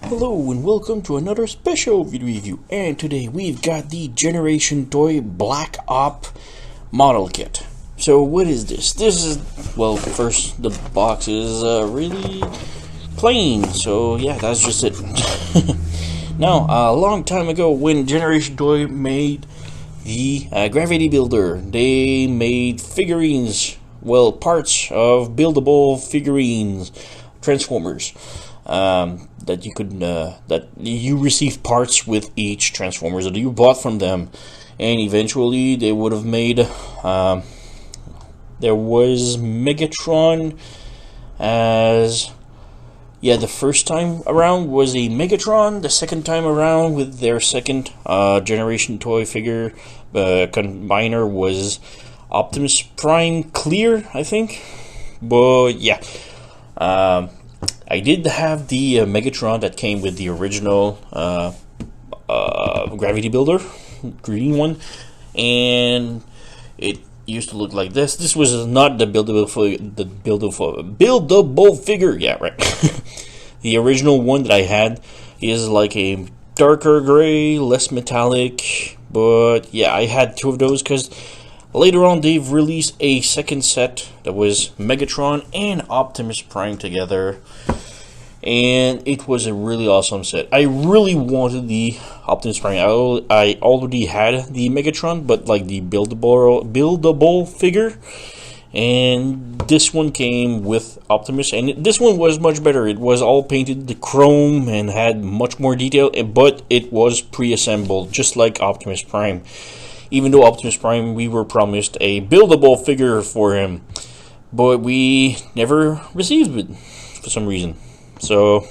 Hello and welcome to another special video review, and today we've got the GenerationToy Black Op model kit. So what is this? This is, well, first the box is really plain, so yeah, that's just it. Now, a long time ago when GenerationToy made the Gravity Builder, they made figurines, well, parts of buildable figurines, Transformers. That you could that you received parts with each Transformers that you bought from them, and eventually they would have made there was Megatron as the first time around was a Megatron. The second time around with their second GenerationToy figure combiner was Optimus Prime Clear, I think. But yeah, I did have the Megatron that came with the original Gravity Builder, green one, and it used to look like this. This was not the buildable figure. Yeah, right. The original one that I had is like a darker gray, less metallic. But yeah, I had two of those because later on they've released a second set that was Megatron and Optimus Prime together, and it was a really awesome set. I really wanted the Optimus Prime. I already had the Megatron, but like the buildable figure, and this one came with Optimus, and this one was much better. It was all painted the chrome and had much more detail, but it was pre-assembled just like Optimus Prime. Even though Optimus Prime, we were promised a buildable figure for him, but we never received it for some reason. So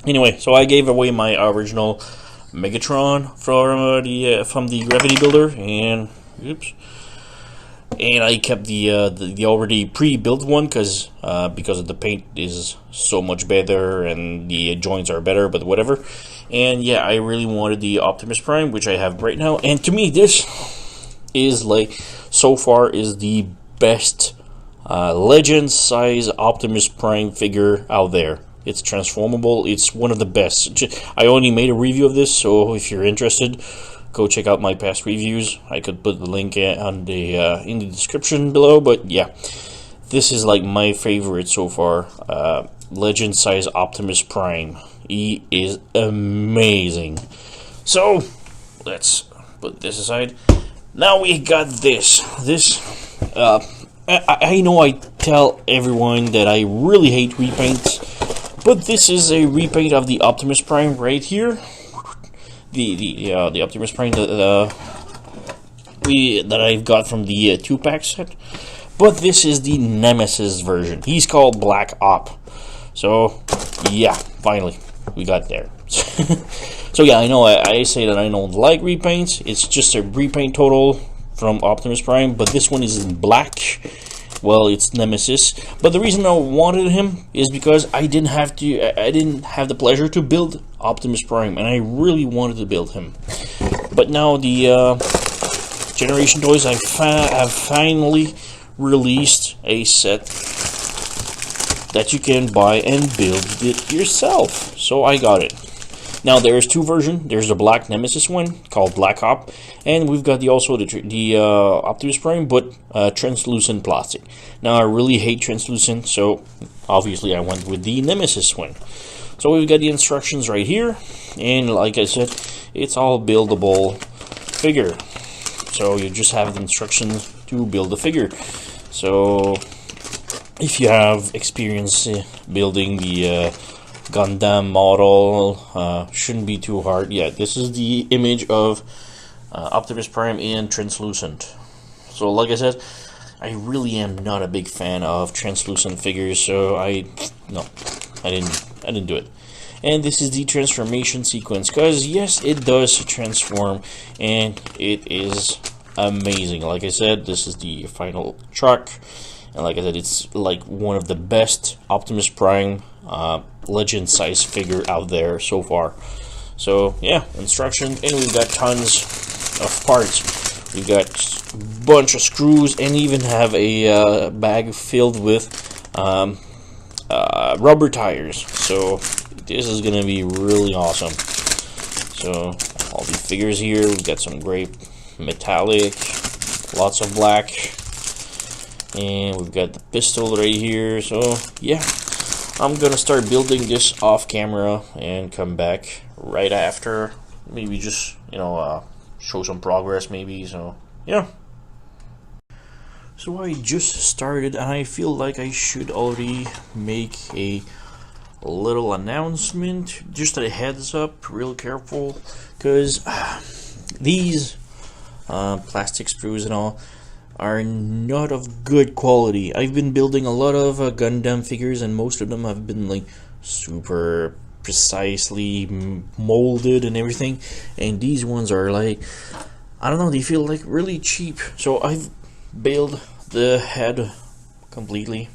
anyway, so I gave away my original Megatron from the Gravity Builder, and I kept the already pre-built one because of the paint is so much better and the joints are better, but whatever. And yeah, I really wanted the Optimus Prime, which I have right now, and to me this is like, so far, is the best legend size Optimus Prime figure out there. It's transformable. It's one of the best. I only made a review of this, so if you're interested, go check out my past reviews. I could put the link on the in the description below. But yeah, this is like my favorite so far. Legend size Optimus Prime. He is amazing. So let's put this aside. Now we got this. I know I tell everyone that I really hate repaints, but this is a repaint of the Optimus Prime right here. The Optimus Prime that I've got from the 2-pack set. But this is the Nemesis version. He's called Black Op. So yeah, finally we got there. So yeah, I know I say that I don't like repaints. It's just a repaint total from Optimus Prime, but this one is in black. Well, it's Nemesis, but the reason I wanted him is because I didn't have the pleasure to build Optimus Prime, and I really wanted to build him. But now the GenerationToys have finally released a set that you can buy and build it yourself. So I got it. Now there's two versions. There's the black Nemesis one called Black Op, and we've got the Optimus Prime, but translucent plastic. Now I really hate translucent, so obviously I went with the Nemesis one. So we've got the instructions right here, and like I said, it's all buildable figure. So you just have the instructions to build the figure. So if you have experience building the Gundam model, shouldn't be too hard. Yeah, this is the image of Optimus Prime in translucent. So like I said, I really am not a big fan of translucent figures, so I didn't do it. And this is the transformation sequence, because yes, it does transform, and it is amazing. Like I said, this is the final truck, and like I said, it's like one of the best Optimus Prime legend size figure out there so far. So yeah, instructions, and we've got tons of parts. We've got a bunch of screws, and even have a bag filled with rubber tires. So this is gonna be really awesome. So all the figures here, we've got some gray metallic, lots of black, and we've got the pistol right here. So yeah, I'm gonna start building this off camera and come back right after. Maybe just, you know, show some progress maybe. So yeah. So I just started and I feel like I should already make a little announcement, just a heads up, real careful, because these plastic screws and all are not of good quality. I've been building a lot of Gundam figures and most of them have been like super precisely molded and everything, and these ones are like, I don't know, they feel like really cheap. So I've built the head completely.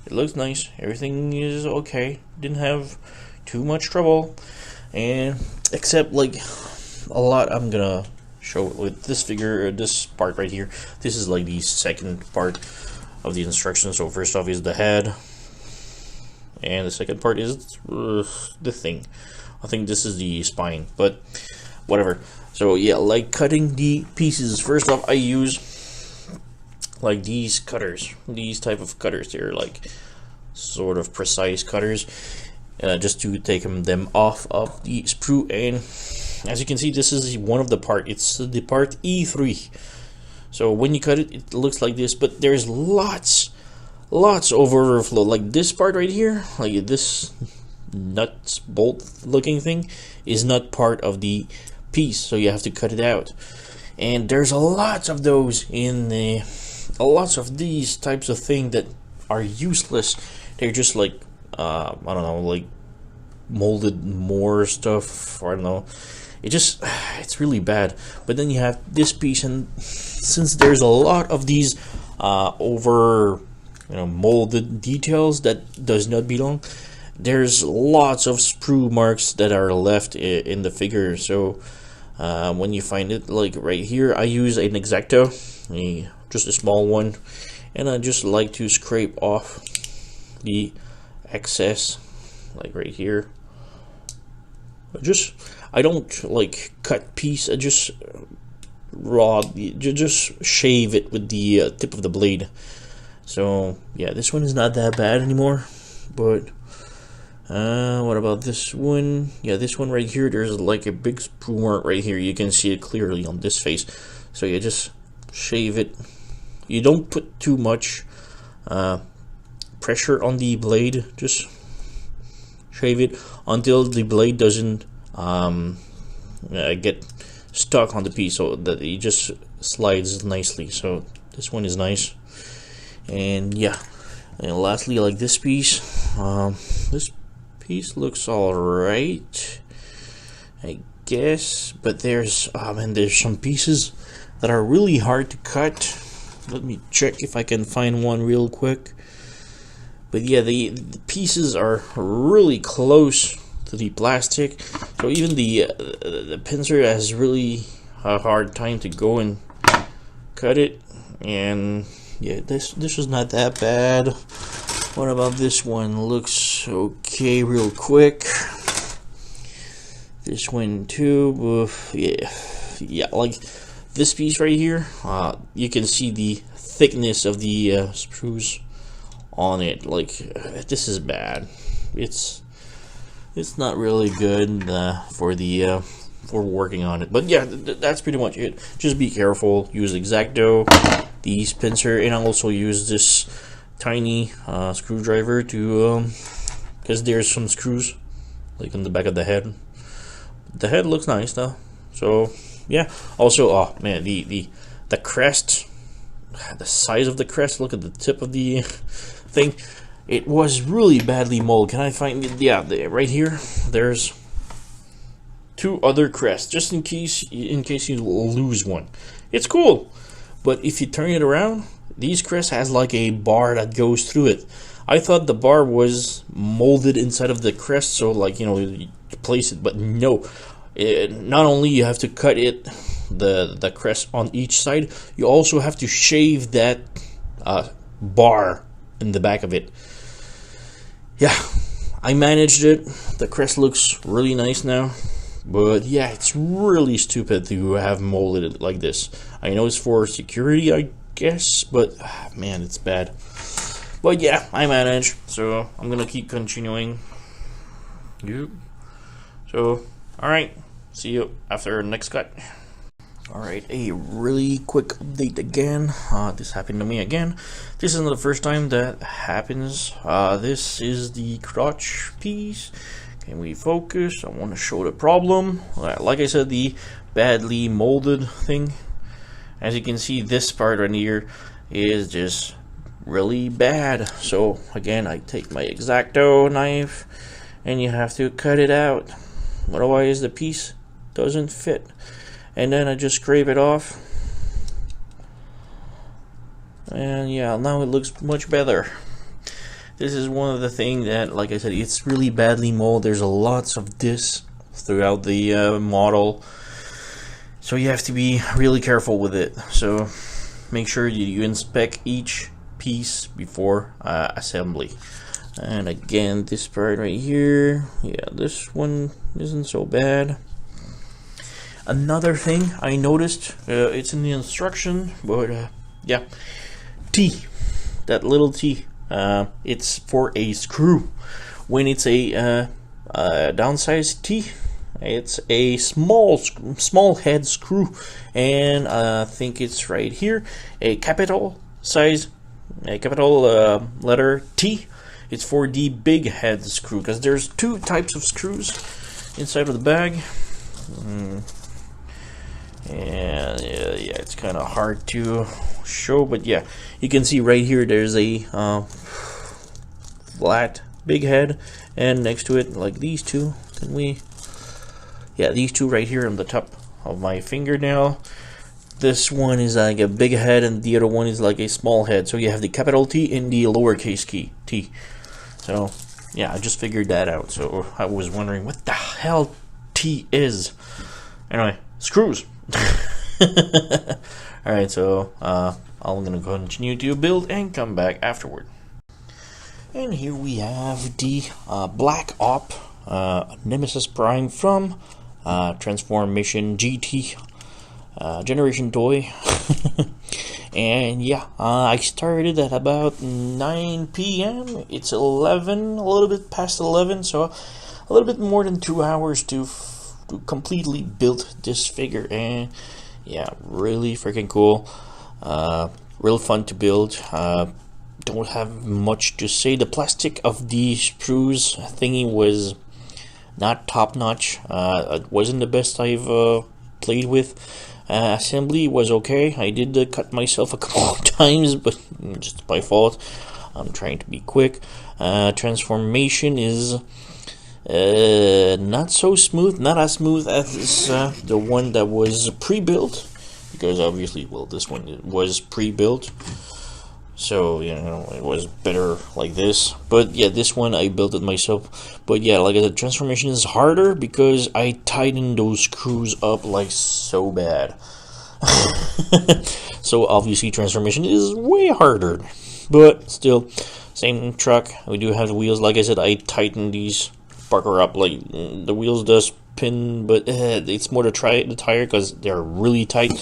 It looks nice, everything is okay, didn't have too much trouble, and except like a lot I'm gonna show with this figure, this part right here. This is like the second part of the instructions. So first off is the head, and the second part is the thing. I think this is the spine, but whatever. So yeah, like cutting the pieces, first off I use like these cutters, these type of cutters. They're like sort of precise cutters, just to take them off of the sprue. And as you can see, this is one of the part. It's the part E3. So when you cut it, it looks like this, but there's lots of overflow. Like this part right here, like this nuts bolt looking thing, is not part of the piece, so you have to cut it out. And there's a lot of those in the lots of these types of things that are useless. They're just like I don't know, like molded more stuff, or I don't know. It's really bad. But then you have this piece, and since there's a lot of these over, you know, molded details that does not belong, there's lots of sprue marks that are left in the figure. So when you find it, like right here, I use an X-Acto, just a small one, and I just like to scrape off the excess, like right here. I don't like cut piece. I just just shave it with the tip of the blade. So yeah, this one is not that bad anymore. But what about this one? Yeah, this one right here, there's like a big sprue mark right here. You can see it clearly on this face. So you just shave it. You don't put too much pressure on the blade. Just shave it until the blade doesn't get stuck on the piece, so that it just slides nicely. So this one is nice. And yeah, and lastly, like this piece, this piece looks all right, I guess, but there's some pieces that are really hard to cut. Let me check if I can find one real quick. But yeah, the pieces are really close to the plastic, so even the pincer has really a hard time to go and cut it. And yeah, this is not that bad. What about this one? Looks okay real quick. This one too. Yeah, like this piece right here, you can see the thickness of the sprues on it. Like this is bad. It's not really good for working on it. But yeah, that's pretty much it. Just be careful. Use X-Acto, the pincer, and I also use this tiny screwdriver to because there's some screws like on the back of the head. The head looks nice though. So yeah. Also, oh man, the crest, the size of the crest. Look at the tip of the thing. It was really badly molded. Can I find it? Yeah, right here. There's two other crests, just in case you lose one. It's cool, but if you turn it around, these crests has like a bar that goes through it. I thought the bar was molded inside of the crest, so like, you know, you place it, but no. Not only you have to cut it, the crest on each side, you also have to shave that bar in the back of it. Yeah, I managed it. The crest looks really nice now. But yeah, it's really stupid to have molded it like this. I know it's for security, I guess, but man, it's bad. But yeah, I managed, so I'm gonna keep continuing. Yep. So, alright, see you after the next cut. Alright, a really quick update again. This happened to me again. This isn't the first time that happens. This is the crotch piece. Can we focus? I want to show the problem. Like I said, the badly molded thing. As you can see, this part right here is just really bad. So again, I take my X-Acto knife and you have to cut it out. Otherwise the piece doesn't fit. And then I just scrape it off. And yeah, now it looks much better. This is one of the things that, like I said, it's really badly molded. There's lots of this throughout the model. So you have to be really careful with it. So make sure you inspect each piece before assembly. And again, this part right here, yeah, this one isn't so bad. Another thing I noticed, it's in the instruction, but yeah, T, that little T, it's for a screw. When it's a downsized T, it's a small head screw, and I think it's right here, a capital letter T. It's for the big head screw, because there's two types of screws inside of the bag. And yeah, it's kind of hard to show, but yeah, you can see right here there's a flat big head, and next to it, like these two, these two right here on the top of my fingernail. This one is like a big head and the other one is like a small head. So you have the capital T and the lowercase T. So yeah, I just figured that out. So I was wondering what the hell T is. Anyway, screws. Alright, so I'm gonna continue to build and come back afterward. And here we have the Black Op Nemesis Prime from Transformation GT GenerationToy. And yeah, I started at about 9 p.m. It's 11, a little bit past 11, so a little bit more than 2 hours to completely build this figure. And yeah, really freaking cool, real fun to build. Don't have much to say. The plastic of the sprues thingy was not top notch. It wasn't the best I've played with. Assembly was okay. I did cut myself a couple of times, but just my fault. I'm trying to be quick. Transformation is not so smooth, not as smooth as the one that was pre-built, because obviously, well, this one was pre-built, so you know it was better like this. But yeah, this one I built it myself. But yeah, like I said, transformation is harder because I tightened those screws up like so bad. So obviously transformation is way harder, but still same truck. We do have the wheels. Like I said, I tightened these Parker up, like the wheels does spin, but it's more to try the tire because they're really tight.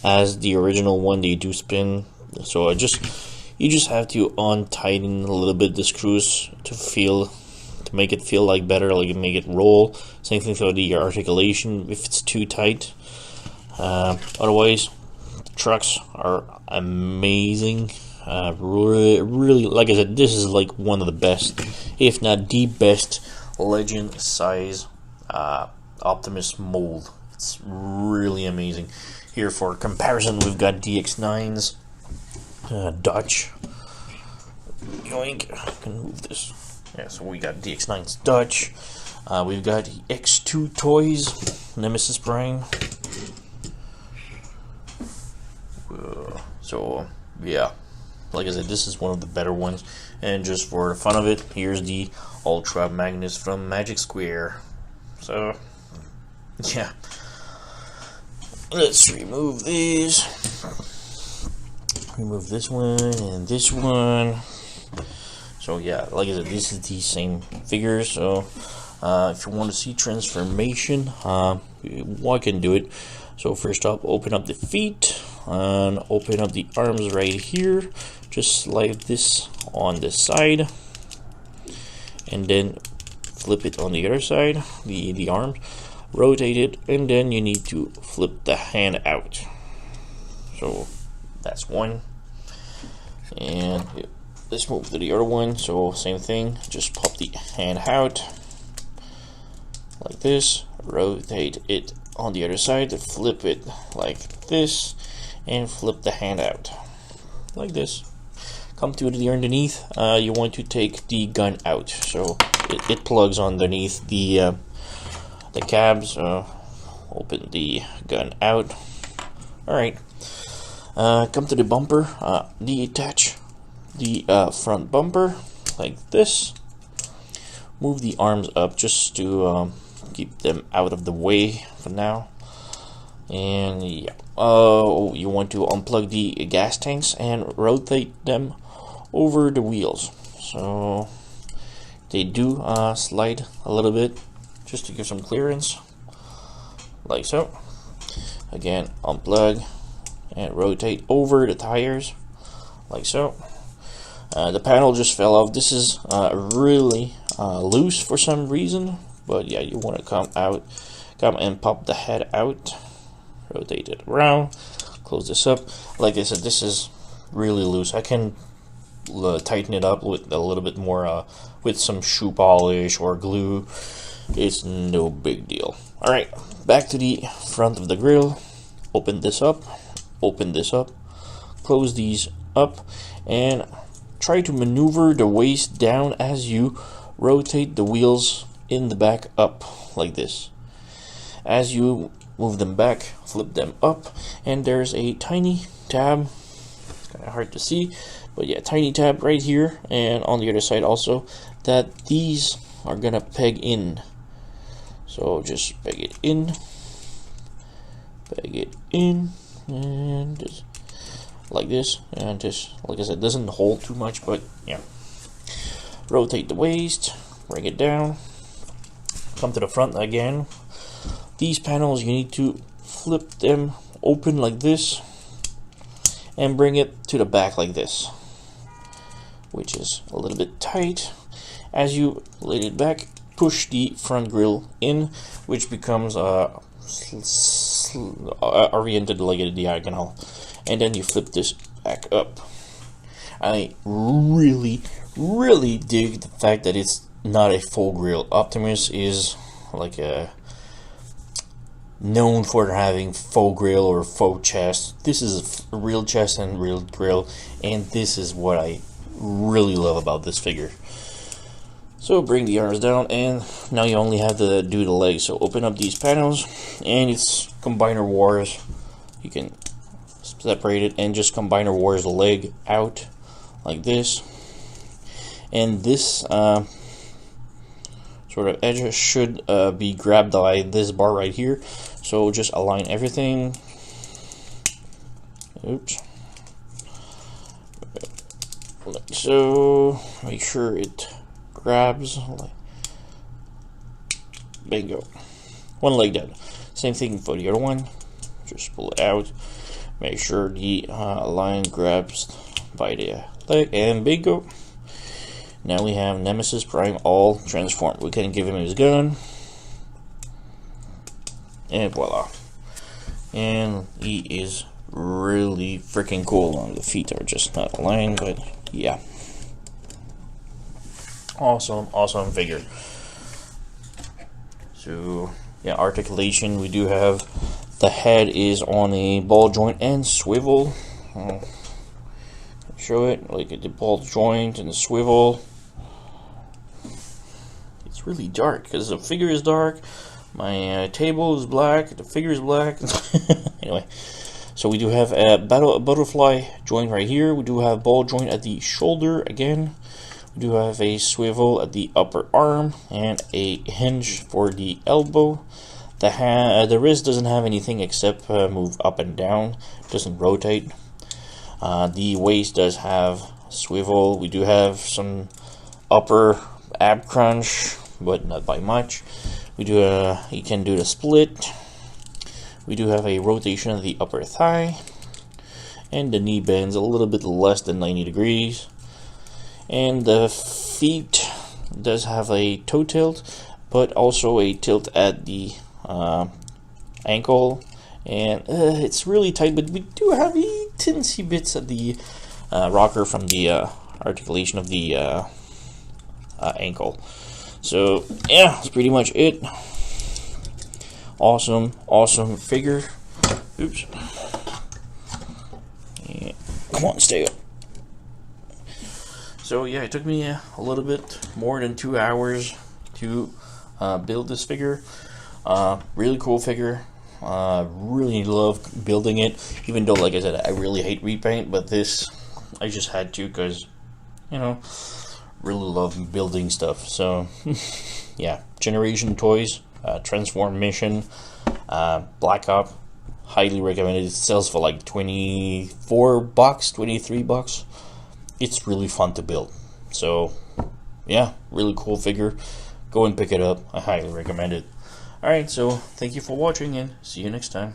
As the original one, they do spin. So you just have to untighten a little bit the screws to make it feel like better, like make it roll. Same thing for the articulation if it's too tight. Otherwise, trucks are amazing. Really, like I said, this is like one of the best, if not the best, Legend size Optimus mold. It's really amazing. Here for comparison, we've got DX9's Dutch. Yoink! I can move this. Yeah, so we got DX9's Dutch. We've got the X2 Toys Nemesis Prime. So yeah, like I said, this is one of the better ones. And just for the fun of it, here's the Ultra Magnus from Magic Square. So yeah, let's remove these. Remove this one and this one. So yeah, like I said, this is the same figure. So if you want to see transformation, I can do it. So first up, open up the feet and open up the arms right here. Just slide this on the side and then flip it on the other side, the arms, rotate it, and then you need to flip the hand out. So that's one. And let's move to the other one. So same thing, just pop the hand out like this, rotate it on the other side, flip it like this, and flip the hand out like this. Come to the underneath, you want to take the gun out, so it plugs underneath the cabs. Open the gun out. Alright, come to the bumper, detach the front bumper like this. Move the arms up just to keep them out of the way for now. And yeah, you want to unplug the gas tanks and rotate them over the wheels, so they do slide a little bit just to give some clearance, like so. Again, unplug and rotate over the tires like so. The panel just fell off. This is really loose for some reason, but yeah, you want to come and pop the head out, rotate it around, close this up. Like I said, this is really loose. I can tighten it up with a little bit more with some shoe polish or glue. It's no big deal. Alright, back to the front of the grill. Open this up, close these up, and try to maneuver the waist down as you rotate the wheels in the back up like this. As you move them back, flip them up, and there's a tiny tab. It's kind of hard to see, but yeah, tiny tab right here, and on the other side also, that these are gonna peg in. So just peg it in, and just like this, and just like I said, doesn't hold too much, but yeah. Rotate the waist, bring it down, come to the front again. These panels, you need to flip them open like this and bring it to the back like this, which is a little bit tight. As you lay it back, push the front grille in, which becomes oriented like a diagonal, and then you flip this back up. I really dig the fact that it's not a full grille. Optimus is like known for having faux grille or faux chest. This is a real chest and real grille, and this is what I really love about this figure. So bring the arms down, and now you only have to do the legs. So open up these panels, and it's Combiner Wars. You can separate it and just Combiner Wars the leg out like this. And this sort of edge should be grabbed by this bar right here. So just align everything. Oops. So make sure it grabs. Bingo. One leg down. Same thing for the other one. Just pull it out. Make sure the line grabs by the leg, and bingo. Now we have Nemesis Prime all transformed. We can give him his gun, and voila. And he is really freaking cool. The feet are just not aligned, but yeah. Awesome figure. So yeah, articulation, we do have the head is on a ball joint and swivel. Show it like the ball joint and the swivel. It's really dark because the figure is dark. My table is black. The figure is black. Anyway, so we do have a butterfly joint right here. We do have ball joint at the shoulder again. We do have a swivel at the upper arm and a hinge for the elbow. The wrist doesn't have anything except move up and down. It doesn't rotate. The waist does have swivel. We do have some upper ab crunch, but not by much. We do you can do the split. We do have a rotation of the upper thigh, and the knee bends a little bit less than 90 degrees. And the feet does have a toe tilt, but also a tilt at the ankle, and it's really tight, but we do have a teensy bits at the rocker from the articulation of the ankle. So yeah, that's pretty much it. Awesome figure. Oops. Yeah. Come on, stay up. So yeah, it took me a little bit more than 2 hours to build this figure. Really cool figure. Really love building it, even though, like I said, I really hate repaint, but this I just had to, because, you know, really love building stuff. So yeah, Generation Toys, Transformation, Black Op, highly recommended. It sells for like $24, $23. It's really fun to build. So yeah, really cool figure. Go and pick it up. I highly recommend it. Alright, so thank you for watching, and see you next time.